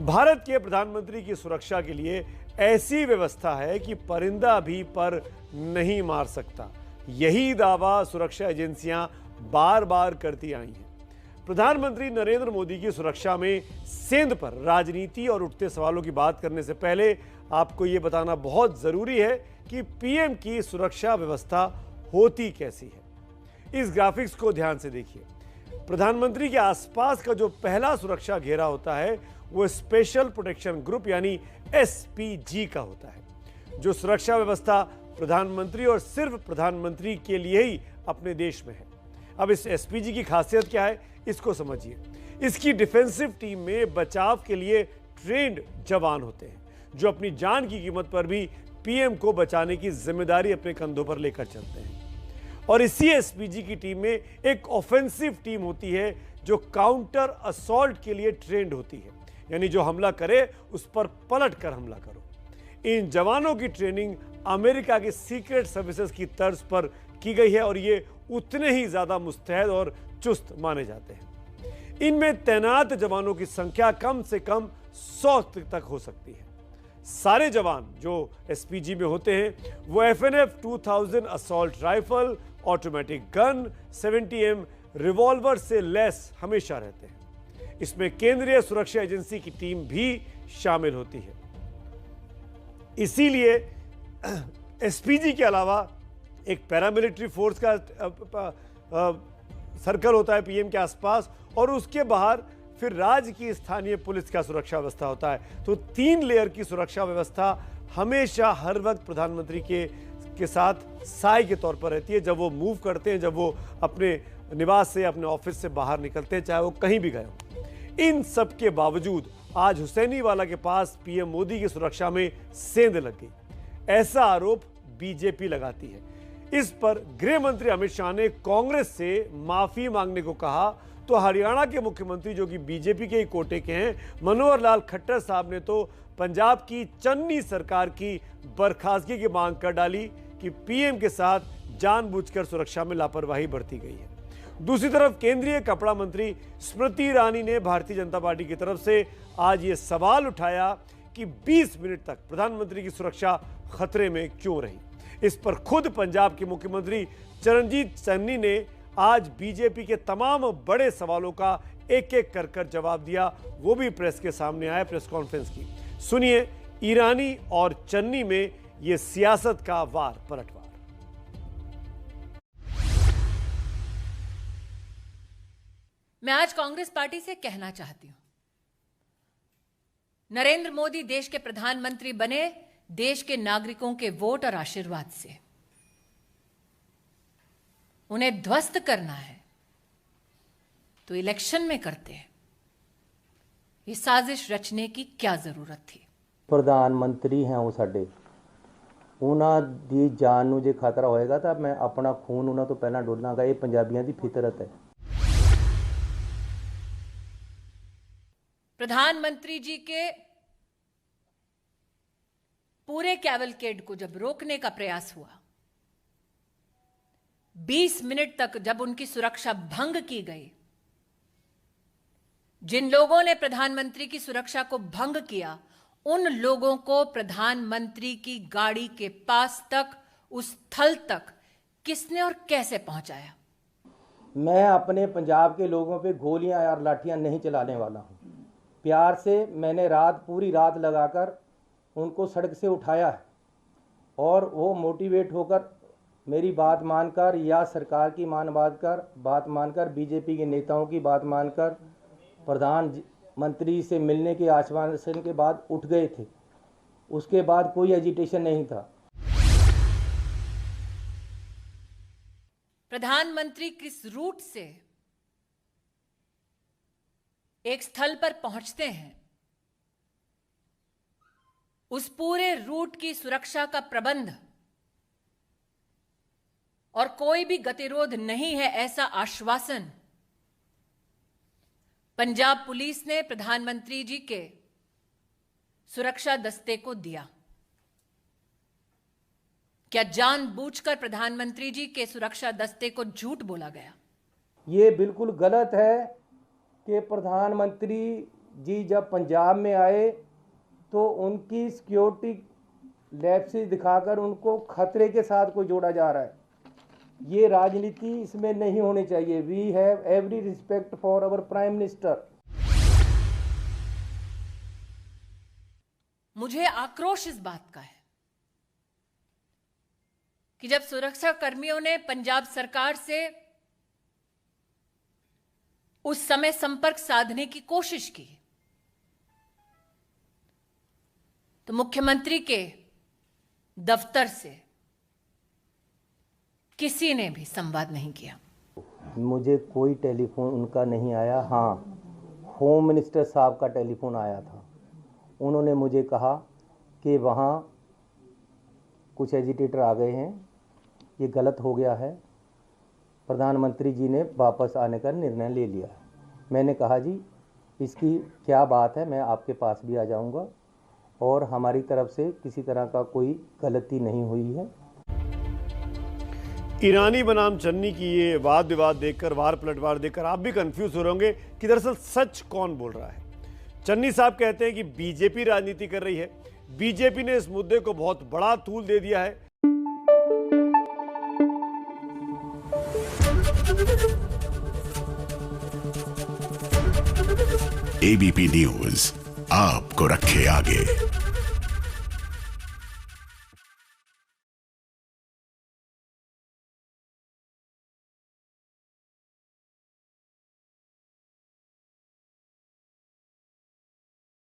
भारत के प्रधानमंत्री की सुरक्षा के लिए ऐसी व्यवस्था है कि परिंदा भी पर नहीं मार सकता। यही दावा सुरक्षा एजेंसियां बार बार करती आई हैं। प्रधानमंत्री नरेंद्र मोदी की सुरक्षा में सेंध पर राजनीति और उठते सवालों की बात करने से पहले आपको यह बताना बहुत जरूरी है कि पीएम की सुरक्षा व्यवस्था होती कैसी है। इस ग्राफिक्स को ध्यान से देखिए। प्रधानमंत्री के आसपास का जो पहला सुरक्षा घेरा होता है वो स्पेशल प्रोटेक्शन ग्रुप यानी एसपीजी का होता है, जो सुरक्षा व्यवस्था प्रधानमंत्री और सिर्फ प्रधानमंत्री के लिए ही अपने देश में है। अब इस एसपीजी की खासियत क्या है, इसको समझिए। इसकी डिफेंसिव टीम में बचाव के लिए ट्रेंड जवान होते हैं, जो अपनी जान की कीमत पर भी पीएम को बचाने की जिम्मेदारी अपने कंधों पर लेकर चलते हैं। और इसी एसपीजी की टीम में एक ऑफेंसिव टीम होती है जो काउंटर असॉल्ट के लिए ट्रेंड होती है, यानी जो हमला करे उस पर पलट कर हमला करो। इन जवानों की ट्रेनिंग अमेरिका की सीक्रेट सर्विसेज की तर्ज पर की गई है और ये उतने ही ज्यादा मुस्तैद और चुस्त माने जाते हैं। इनमें तैनात जवानों की संख्या कम से कम 100 तक हो सकती है। सारे जवान जो एसपीजी में होते हैं वो FNF 2000 assault rifle, automatic gun, 70M revolver से लैस हमेशा रहते हैं। इसमें केंद्रीय सुरक्षा एजेंसी की टीम भी शामिल होती है। इसीलिए एसपीजी के अलावा एक पैरामिलिट्री फोर्स का सर्कल होता है पीएम के आसपास, और उसके बाहर फिर राज्य की स्थानीय पुलिस का सुरक्षा व्यवस्था होता है। तो 3 लेयर की सुरक्षा व्यवस्था हमेशा हर वक्त प्रधानमंत्री के साथ साई के तौर पर रहती है। जब वो मूव करते हैं, जब वो अपने निवास से, अपने ऑफिस से बाहर निकलते हैं, चाहे वो कहीं भी गए हों। इन सब के बावजूद आज हुसैनीवाला के पास पीएम मोदी की सुरक्षा में सेंध लग गई, ऐसा आरोप बीजेपी लगाती है। इस पर गृह मंत्री अमित शाह ने कांग्रेस से माफी मांगने को कहा, तो हरियाणा के मुख्यमंत्री जो कि बीजेपी के ही कोटे के हैं, मनोहर लाल खट्टर साहब ने तो पंजाब की चन्नी सरकार की बर्खास्तगी की मांग कर डाली कि पीएम के साथ जानबूझकर सुरक्षा में लापरवाही बरती गई है। दूसरी तरफ केंद्रीय कपड़ा मंत्री स्मृति ईरानी ने भारतीय जनता पार्टी की तरफ से आज ये सवाल उठाया कि 20 मिनट तक प्रधानमंत्री की सुरक्षा खतरे में क्यों रही। इस पर खुद पंजाब के मुख्यमंत्री चरणजीत चन्नी ने आज बीजेपी के तमाम बड़े सवालों का एक एक कर जवाब दिया। वो भी प्रेस के सामने आए, प्रेस कॉन्फ्रेंस की। सुनिए ईरानी और चन्नी में यह सियासत का वार पलटवार। मैं आज कांग्रेस पार्टी से कहना चाहती हूं, नरेंद्र मोदी देश के प्रधानमंत्री बने देश के नागरिकों के वोट और आशीर्वाद से। उन्हें ध्वस्त करना है तो इलेक्शन में करते हैं। ये साजिश रचने की क्या जरूरत थी। प्रधानमंत्री हैं वो साडे, उन्हां दी जान नूं जे खतरा होएगा तो मैं अपना खून उन्हां तो पहला डोलांगा। ये पंजाबियों की फितरत है। प्रधानमंत्री जी के पूरे कैवलकेड को जब रोकने का प्रयास हुआ, 20 मिनट तक जब उनकी सुरक्षा भंग की गई, जिन लोगों ने प्रधानमंत्री की सुरक्षा को भंग किया, उन लोगों को प्रधानमंत्री की गाड़ी के पास तक, उस स्थल तक किसने और कैसे पहुंचाया। मैं अपने पंजाब के लोगों पे गोलियां और लाठियां नहीं चलाने वाला हूं। प्यार से मैंने पूरी रात लगाकर उनको सड़क से उठाया है और वो मोटिवेट होकर मेरी बात मानकर या सरकार की बात मानकर बीजेपी के नेताओं की बात मानकर प्रधानमंत्री से मिलने के आश्वासन के बाद उठ गए थे। उसके बाद कोई एजिटेशन नहीं था। प्रधानमंत्री किस रूट से एक स्थल पर पहुंचते हैं, उस पूरे रूट की सुरक्षा का प्रबंध और कोई भी गतिरोध नहीं है, ऐसा आश्वासन पंजाब पुलिस ने प्रधानमंत्री जी के सुरक्षा दस्ते को दिया। क्या जानबूझकर प्रधानमंत्री जी के सुरक्षा दस्ते को झूठ बोला गया? ये बिल्कुल गलत है कि प्रधानमंत्री जी जब पंजाब में आए तो उनकी सिक्योरिटी लैप्सेस दिखाकर उनको खतरे के साथ को जोड़ा जा रहा है। ये राजनीति इसमें नहीं होनी चाहिए। We have every respect for our prime minister. मुझे आक्रोश इस बात का है कि जब सुरक्षा कर्मियों ने पंजाब सरकार से उस समय संपर्क साधने की कोशिश की तो मुख्यमंत्री के दफ्तर से किसी ने भी संवाद नहीं किया। मुझे कोई टेलीफोन उनका नहीं आया। हाँ, होम मिनिस्टर साहब का टेलीफोन आया था। उन्होंने मुझे कहा कि वहाँ कुछ एजिटेटर आ गए हैं, ये गलत हो गया है, प्रधानमंत्री जी ने वापस आने का निर्णय ले लिया है। मैंने कहा जी इसकी क्या बात है, मैं आपके पास भी आ जाऊंगा और हमारी तरफ से किसी तरह का कोई गलती नहीं हुई है। ईरानी बनाम चन्नी की ये वाद विवाद देखकर, वार पलटवार देखकर आप भी कंफ्यूज हो रहे होंगे कि दरअसल सच कौन बोल रहा है। चन्नी साहब कहते हैं कि बीजेपी राजनीति कर रही है, बीजेपी ने इस मुद्दे को बहुत बड़ा तूल दे दिया है। एबीपी न्यूज आपको रखे आगे।